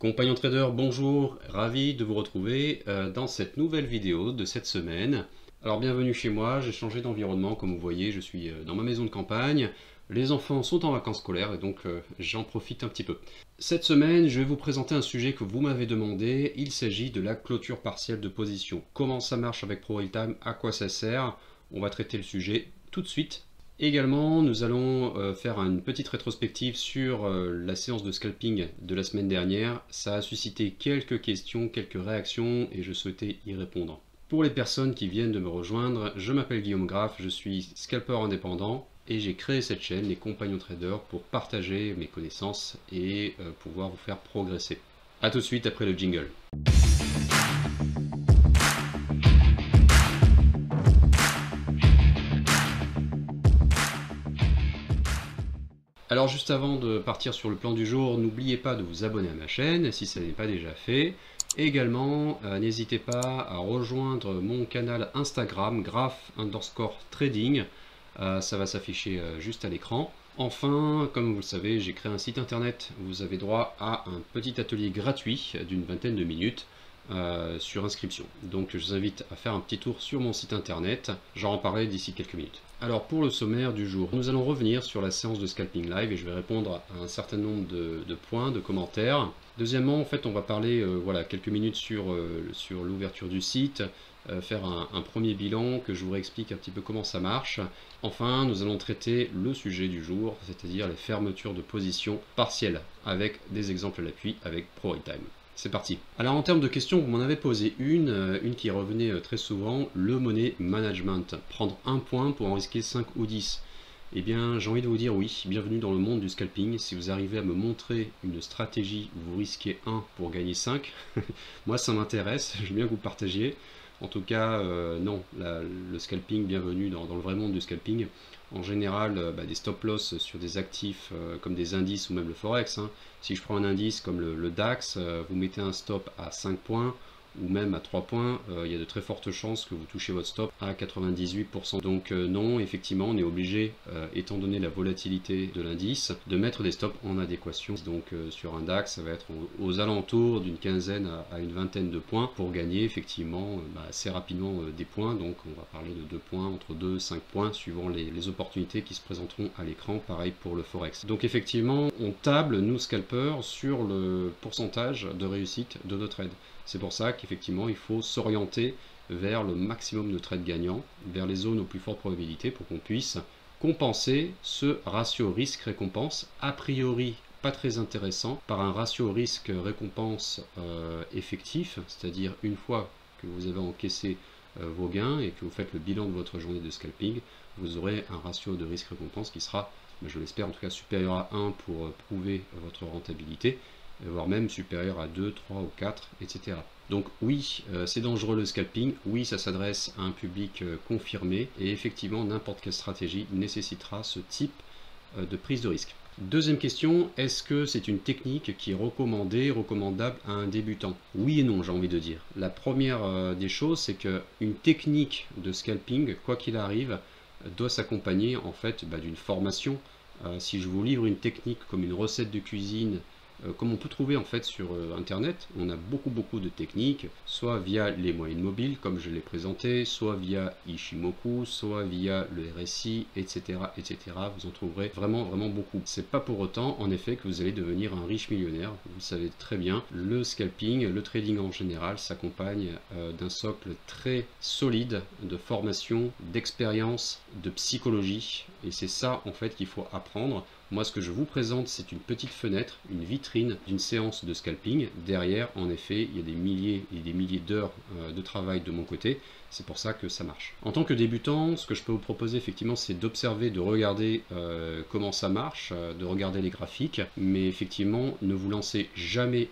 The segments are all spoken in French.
Compagnon trader, bonjour, ravi de vous retrouver dans cette nouvelle vidéo de cette semaine. Alors bienvenue chez moi, j'ai changé d'environnement, comme vous voyez, je suis dans ma maison de campagne. Les enfants sont en vacances scolaires et donc j'en profite un petit peu. Cette semaine, je vais vous présenter un sujet que vous m'avez demandé. Il s'agit de la clôture partielle de position. Comment ça marche avec ProRealTime, à quoi ça sert? On va traiter le sujet tout de suite. Également, nous allons faire une petite rétrospective sur la séance de scalping de la semaine dernière. Ça a suscité quelques questions, quelques réactions et je souhaitais y répondre. Pour les personnes qui viennent de me rejoindre, je m'appelle Guillaume Graff, je suis scalper indépendant et j'ai créé cette chaîne, les Compagnons Traders, pour partager mes connaissances et pouvoir vous faire progresser. A tout de suite après le jingle. Alors juste avant de partir sur le plan du jour, n'oubliez pas de vous abonner à ma chaîne si ce n'est pas déjà fait. Également, n'hésitez pas à rejoindre mon canal Instagram, Graff_trading. Ça va s'afficher juste à l'écran. Enfin, comme vous le savez, j'ai créé un site internet. Vous avez droit à un petit atelier gratuit d'une vingtaine de minutes sur inscription. Donc je vous invite à faire un petit tour sur mon site internet. J'en reparlerai d'ici quelques minutes. Alors pour le sommaire du jour, nous allons revenir sur la séance de scalping live et je vais répondre à un certain nombre de points, de commentaires. Deuxièmement, en fait, on va parler voilà, quelques minutes sur l'ouverture du site, faire un premier bilan, que je vous réexplique un petit peu comment ça marche. Enfin, nous allons traiter le sujet du jour, c'est-à-dire les fermetures de position partielles, avec des exemples à l'appui avec ProRealTime. C'est parti. Alors en termes de questions, vous m'en avez posé une qui revenait très souvent, le money management. Prendre un point pour en risquer 5 ou 10. Eh bien, j'ai envie de vous dire oui, bienvenue dans le monde du scalping. Si vous arrivez à me montrer une stratégie où vous risquez 1 pour gagner 5, moi ça m'intéresse, je veux bien que vous partagiez. En tout cas, non, le scalping, bienvenue dans le vrai monde du scalping. En général, des stop-loss sur des actifs comme des indices ou même le Forex. Hein. Si je prends un indice comme le DAX, vous mettez un stop à 5 points ou même à 3 points, il y a de très fortes chances que vous touchez votre stop à 98%. Donc non, effectivement, on est obligé, étant donné la volatilité de l'indice, de mettre des stops en adéquation. Donc sur un DAX, ça va être aux alentours d'une quinzaine à une vingtaine de points pour gagner effectivement assez rapidement des points. Donc on va parler de 2 points, entre 2 et 5 points, suivant les opportunités qui se présenteront à l'écran. Pareil pour le Forex. Donc effectivement, on table, nous scalpers, sur le pourcentage de réussite de nos trades. C'est pour ça qu'effectivement, il faut s'orienter vers le maximum de trades gagnants, vers les zones aux plus fortes probabilités pour qu'on puisse compenser ce ratio risque-récompense, a priori pas très intéressant, par un ratio risque-récompense effectif, c'est-à-dire une fois que vous avez encaissé vos gains et que vous faites le bilan de votre journée de scalping, vous aurez un ratio de risque-récompense qui sera, je l'espère en tout cas, supérieur à 1 pour prouver votre rentabilité, voire même supérieur à 2, 3 ou 4, etc. Donc oui, c'est dangereux le scalping, oui ça s'adresse à un public confirmé, et effectivement n'importe quelle stratégie nécessitera ce type de prise de risque. Deuxième question, est-ce que c'est une technique qui est recommandable à un débutant? Oui et non, j'ai envie de dire. La première des choses, c'est qu'une technique de scalping, quoi qu'il arrive, doit s'accompagner en fait d'une formation. Si je vous livre une technique comme une recette de cuisine, comme on peut trouver en fait sur internet, on a beaucoup de techniques, soit via les moyennes mobiles comme je l'ai présenté, soit via Ishimoku, soit via le RSI, etc. Vous en trouverez vraiment beaucoup. C'est pas pour autant en effet que vous allez devenir un riche millionnaire. Vous le savez très bien, le scalping, le trading en général s'accompagne d'un socle très solide de formation, d'expérience, de psychologie, et c'est ça en fait qu'il faut apprendre. Moi, ce que je vous présente, c'est une petite fenêtre, une vitrine d'une séance de scalping. Derrière, en effet, il y a des milliers et des milliers d'heures de travail de mon côté. C'est pour ça que ça marche. En tant que débutant, ce que je peux vous proposer, effectivement, c'est d'observer, de regarder comment ça marche, de regarder les graphiques. Mais effectivement, ne vous lancez jamais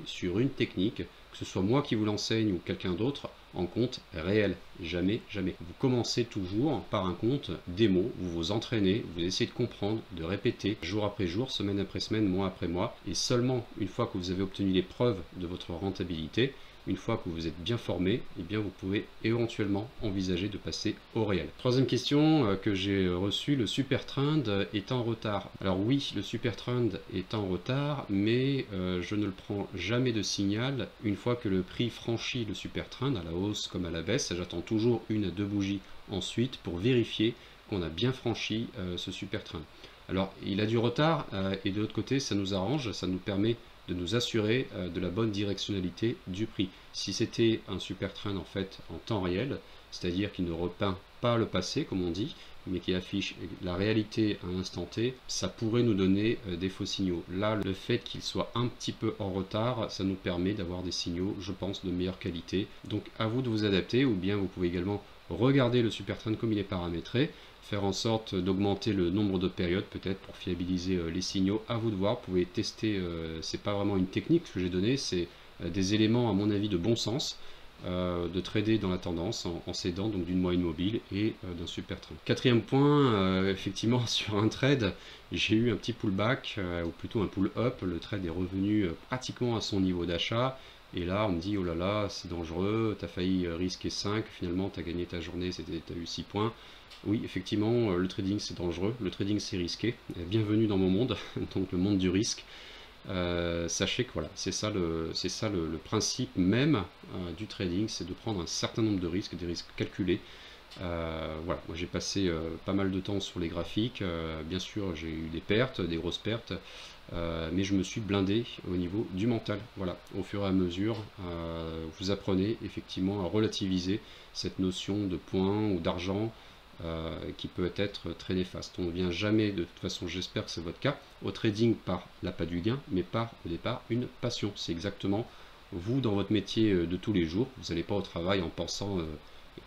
sur une technique, que ce soit moi qui vous l'enseigne ou quelqu'un d'autre, en compte réel. Jamais. Vous commencez toujours par un compte démo, vous vous entraînez, vous essayez de comprendre, de répéter jour après jour, semaine après semaine, mois après mois, et seulement une fois que vous avez obtenu les preuves de votre rentabilité, une fois que vous êtes bien formé, eh bien vous pouvez éventuellement envisager de passer au réel. Troisième question que j'ai reçue, le super trend est en retard. Alors oui, le super trend est en retard, mais je ne le prends jamais de signal. Une fois que le prix franchit le super trend, à la hausse comme à la baisse, j'attends toujours une à deux bougies ensuite pour vérifier qu'on a bien franchi ce super trend. Alors il a du retard et de l'autre côté ça nous arrange, ça nous permet de nous assurer de la bonne directionnalité du prix. Si c'était un super trend en fait en temps réel, c'est-à-dire qu'il ne repeint pas le passé comme on dit, mais qui affiche la réalité à l'instant T, ça pourrait nous donner des faux signaux. Là, le fait qu'il soit un petit peu en retard, ça nous permet d'avoir des signaux, je pense, de meilleure qualité. Donc à vous de vous adapter, ou bien vous pouvez également regarder le super trend comme il est paramétré, faire en sorte d'augmenter le nombre de périodes peut-être pour fiabiliser les signaux. À vous de voir, vous pouvez tester, c'est pas vraiment une technique que j'ai donnée, c'est des éléments à mon avis de bon sens, de trader dans la tendance en s'aidant donc d'une moyenne mobile et d'un super trend. Quatrième point, effectivement sur un trade, j'ai eu un petit pullback, ou plutôt un pull-up, le trade est revenu pratiquement à son niveau d'achat. Et là, on me dit, oh là là, c'est dangereux, tu as failli risquer 5, finalement, tu as gagné ta journée, tu as eu 6 points. Oui, effectivement, le trading, c'est dangereux, le trading, c'est risqué. Bienvenue dans mon monde, donc le monde du risque. Sachez que voilà, c'est ça le principe même du trading, c'est de prendre un certain nombre de risques, des risques calculés. Voilà, moi j'ai passé pas mal de temps sur les graphiques, bien sûr j'ai eu des pertes, des grosses pertes, mais je me suis blindé au niveau du mental. Voilà, au fur et à mesure, vous apprenez effectivement à relativiser cette notion de points ou d'argent qui peut être très néfaste. On ne vient jamais, de toute façon j'espère que c'est votre cas, au trading par l'appât du gain, mais par au départ une passion. C'est exactement vous dans votre métier de tous les jours. Vous n'allez pas au travail en pensant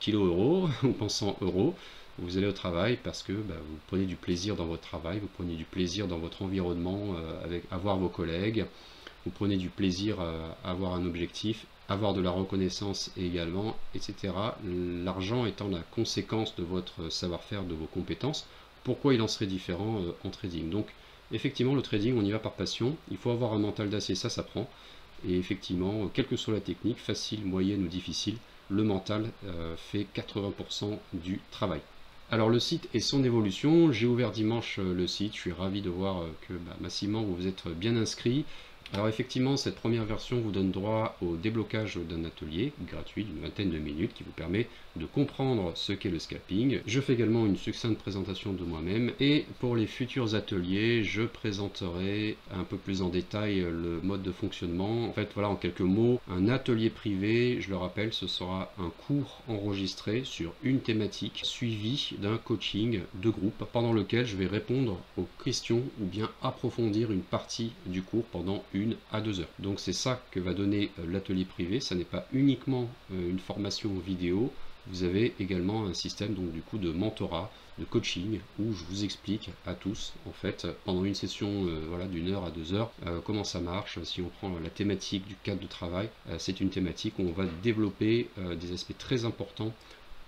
kilo-euro ou pensant euro. Vous allez au travail parce que vous prenez du plaisir dans votre travail, vous prenez du plaisir dans votre environnement, à voir vos collègues, vous prenez du plaisir à avoir un objectif, avoir de la reconnaissance également, etc. L'argent étant la conséquence de votre savoir-faire, de vos compétences, pourquoi il en serait différent en trading? Donc effectivement le trading on y va par passion, il faut avoir un mental d'acier, ça s'apprend, et effectivement quelle que soit la technique, facile, moyenne ou difficile, le mental fait 80% du travail. Alors le site et son évolution, j'ai ouvert dimanche le site, je suis ravi de voir que massivement vous vous êtes bien inscrits. Alors effectivement, cette première version vous donne droit au déblocage d'un atelier gratuit d'une vingtaine de minutes qui vous permet de comprendre ce qu'est le scalping. Je fais également une succincte présentation de moi-même et pour les futurs ateliers, je présenterai un peu plus en détail le mode de fonctionnement. En fait, voilà, en quelques mots, un atelier privé, je le rappelle, ce sera un cours enregistré sur une thématique suivi d'un coaching de groupe pendant lequel je vais répondre aux questions ou bien approfondir une partie du cours pendant 1 à 2 heures. Donc c'est ça que va donner l'atelier privé, ça n'est pas uniquement une formation vidéo, vous avez également un système donc du coup de mentorat, de coaching, où je vous explique à tous en fait pendant une session voilà, d'1 heure à 2 heures comment ça marche. Si on prend la thématique du cadre de travail, c'est une thématique où on va développer des aspects très importants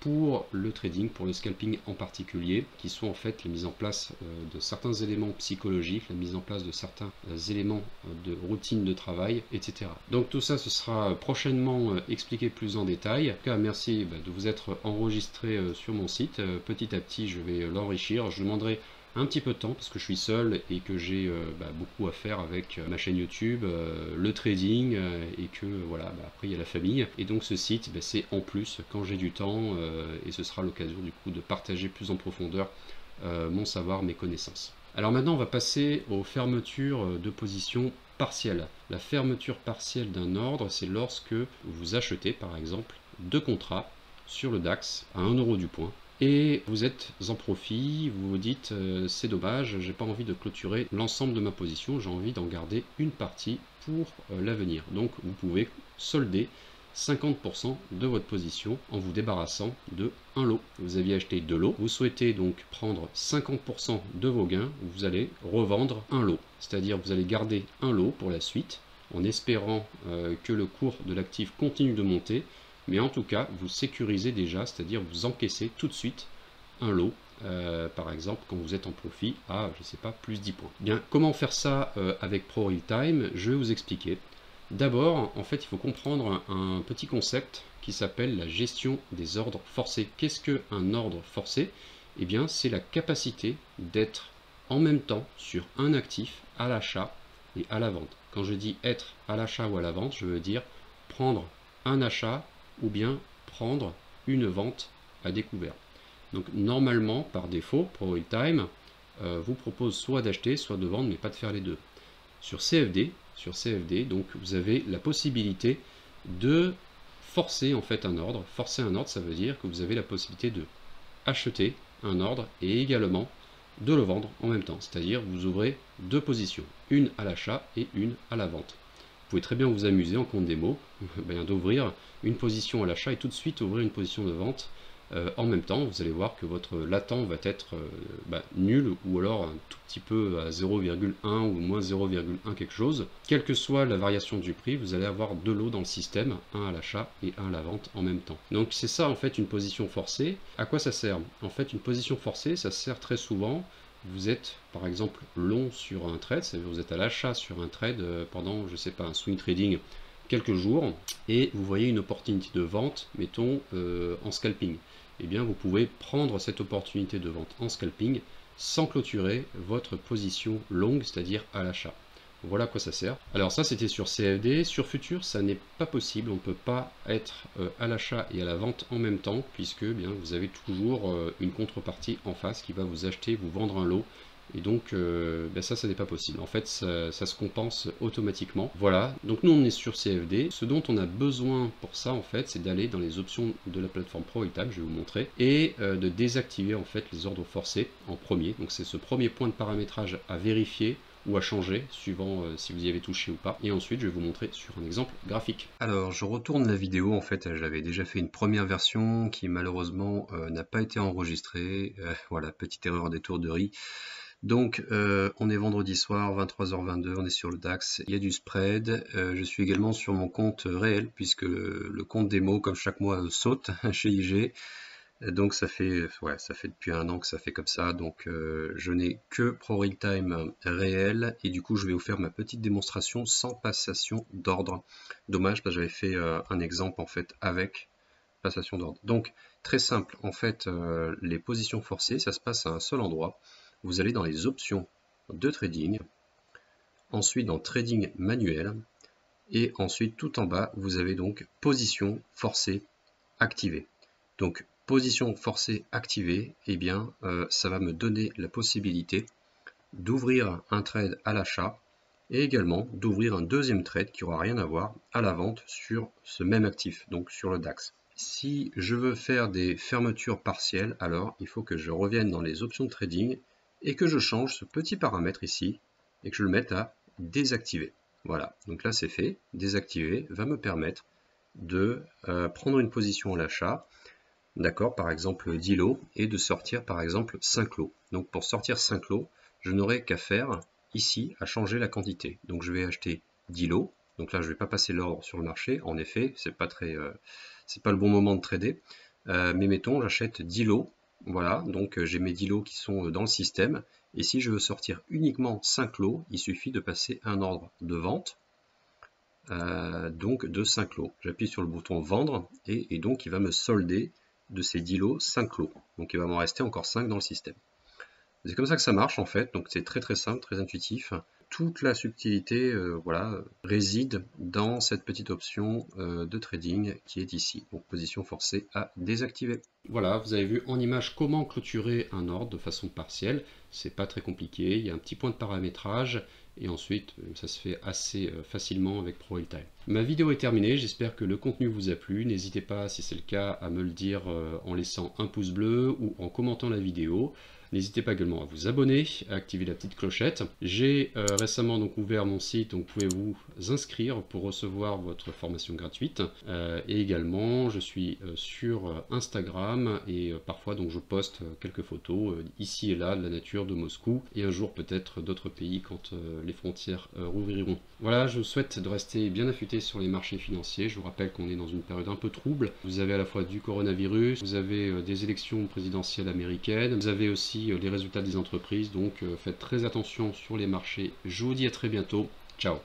pour le trading, pour le scalping en particulier, qui sont en fait la mise en place de certains éléments psychologiques, la mise en place de certains éléments de routine de travail, etc. Donc tout ça, ce sera prochainement expliqué plus en détail. En tout cas, merci de vous être enregistré sur mon site. Petit à petit, je vais l'enrichir. Je demanderai un petit peu de temps parce que je suis seul et que j'ai beaucoup à faire avec ma chaîne YouTube, le trading et que voilà, après il y a la famille et donc ce site c'est en plus quand j'ai du temps et ce sera l'occasion du coup de partager plus en profondeur mon savoir, mes connaissances. Alors maintenant on va passer aux fermetures de position partielle. La fermeture partielle d'un ordre, c'est lorsque vous achetez par exemple 2 contrats sur le DAX à 1 euro du point et vous êtes en profit, vous vous dites c'est dommage, j'ai pas envie de clôturer l'ensemble de ma position, j'ai envie d'en garder une partie pour l'avenir. Donc vous pouvez solder 50% de votre position en vous débarrassant de un lot. Vous aviez acheté 2 lots, vous souhaitez donc prendre 50% de vos gains, vous allez revendre un lot. C'est-à-dire vous allez garder un lot pour la suite en espérant que le cours de l'actif continue de monter. Mais en tout cas, vous sécurisez déjà, c'est-à-dire vous encaissez tout de suite un lot, par exemple, quand vous êtes en profit à, je ne sais pas, plus 10 points. Bien, comment faire ça avec ProRealTime? Je vais vous expliquer. D'abord, en fait, il faut comprendre un petit concept qui s'appelle la gestion des ordres forcés. Qu'est-ce qu'un ordre forcé? Eh bien, c'est la capacité d'être en même temps sur un actif à l'achat et à la vente. Quand je dis être à l'achat ou à la vente, je veux dire prendre un achat ou bien prendre une vente à découvert. Donc normalement, par défaut, ProRealTime vous propose soit d'acheter, soit de vendre, mais pas de faire les deux. Sur CFD, donc vous avez la possibilité de forcer en fait un ordre. Forcer un ordre, ça veut dire que vous avez la possibilité de acheter un ordre et également de le vendre en même temps. C'est-à-dire vous ouvrez deux positions, une à l'achat et une à la vente. Vous pouvez très bien vous amuser en compte démo d'ouvrir une position à l'achat et tout de suite ouvrir une position de vente en même temps. Vous allez voir que votre latent va être nul ou alors un tout petit peu à 0,1 ou moins 0,1 quelque chose. Quelle que soit la variation du prix, vous allez avoir deux lots dans le système, un à l'achat et un à la vente en même temps. Donc c'est ça en fait une position forcée. À quoi ça sert? En fait une position forcée, ça sert très souvent. Vous êtes par exemple long sur un trade, c'est-à-dire vous êtes à l'achat sur un trade pendant, je sais pas, un swing trading quelques jours et vous voyez une opportunité de vente, mettons en scalping. Eh bien vous pouvez prendre cette opportunité de vente en scalping sans clôturer votre position longue, c'est-à-dire à l'achat. Voilà à quoi ça sert. Alors ça c'était sur CFD, sur Futur ça n'est pas possible, on ne peut pas être à l'achat et à la vente en même temps puisque bien, vous avez toujours une contrepartie en face qui va vous acheter, vous vendre un lot. Et donc ça n'est pas possible. En fait, ça se compense automatiquement. Voilà, donc nous on est sur CFD. Ce dont on a besoin pour ça, en fait, c'est d'aller dans les options de la plateforme ProRealTime, je vais vous montrer, et de désactiver en fait les ordres forcés en premier. Donc c'est ce premier point de paramétrage à vérifier ou à changer, suivant si vous y avez touché ou pas. Et ensuite, je vais vous montrer sur un exemple graphique. Alors, je retourne la vidéo. En fait, j'avais déjà fait une première version qui malheureusement n'a pas été enregistrée. Voilà, petite erreur d'étourderie. Donc, on est vendredi soir, 23h22, on est sur le DAX, il y a du spread. Je suis également sur mon compte réel, puisque le compte démo, comme chaque mois, saute chez IG. Donc ça fait depuis un an que ça fait comme ça, donc je n'ai que ProRealTime réel, et du coup je vais vous faire ma petite démonstration sans passation d'ordre. Dommage, parce que j'avais fait un exemple en fait avec passation d'ordre. Donc très simple, en fait les positions forcées, ça se passe à un seul endroit. Vous allez dans les options de trading, ensuite dans trading manuel, et ensuite tout en bas vous avez donc position forcée activée. Donc position forcée activée, eh bien ça va me donner la possibilité d'ouvrir un trade à l'achat et également d'ouvrir un deuxième trade qui n'aura rien à voir à la vente sur ce même actif, donc sur le DAX. Si je veux faire des fermetures partielles, alors il faut que je revienne dans les options de trading et que je change ce petit paramètre ici et que je le mette à désactiver. Voilà, donc là c'est fait. Désactiver va me permettre de prendre une position à l'achat, d'accord, par exemple 10 lots, et de sortir par exemple 5 lots. Donc pour sortir 5 lots, je n'aurai qu'à faire ici à changer la quantité. Donc je vais acheter 10 lots. Donc là je ne vais pas passer l'ordre sur le marché. En effet, c'est pas le bon moment de trader. Mais mettons, j'achète 10 lots. Voilà, donc j'ai mes 10 lots qui sont dans le système. Et si je veux sortir uniquement 5 lots, il suffit de passer un ordre de vente. Donc de 5 lots. J'appuie sur le bouton vendre et donc il va me solder de ces 10 lots 5 lots. Donc il va m'en rester encore 5 dans le système. C'est comme ça que ça marche en fait, donc c'est très simple, très intuitif. Toute la subtilité voilà, réside dans cette petite option de trading qui est ici, donc position forcée à désactiver. Voilà, vous avez vu en image comment clôturer un ordre de façon partielle. C'est pas très compliqué, il y a un petit point de paramétrage et ensuite ça se fait assez facilement avec ProRealTime. Ma vidéo est terminée, j'espère que le contenu vous a plu. N'hésitez pas, si c'est le cas, à me le dire en laissant un pouce bleu ou en commentant la vidéo. N'hésitez pas également à vous abonner, à activer la petite clochette. J'ai récemment donc ouvert mon site, donc vous pouvez vous inscrire pour recevoir votre formation gratuite. Et également, je suis sur Instagram et parfois donc je poste quelques photos ici et là de la nature de Moscou et un jour peut-être d'autres pays quand les frontières rouvriront. Voilà, je vous souhaite de rester bien affûté sur les marchés financiers. Je vous rappelle qu'on est dans une période un peu trouble. Vous avez à la fois du coronavirus, vous avez des élections présidentielles américaines, vous avez aussi les résultats des entreprises, donc faites très attention sur les marchés. Je vous dis à très bientôt. Ciao.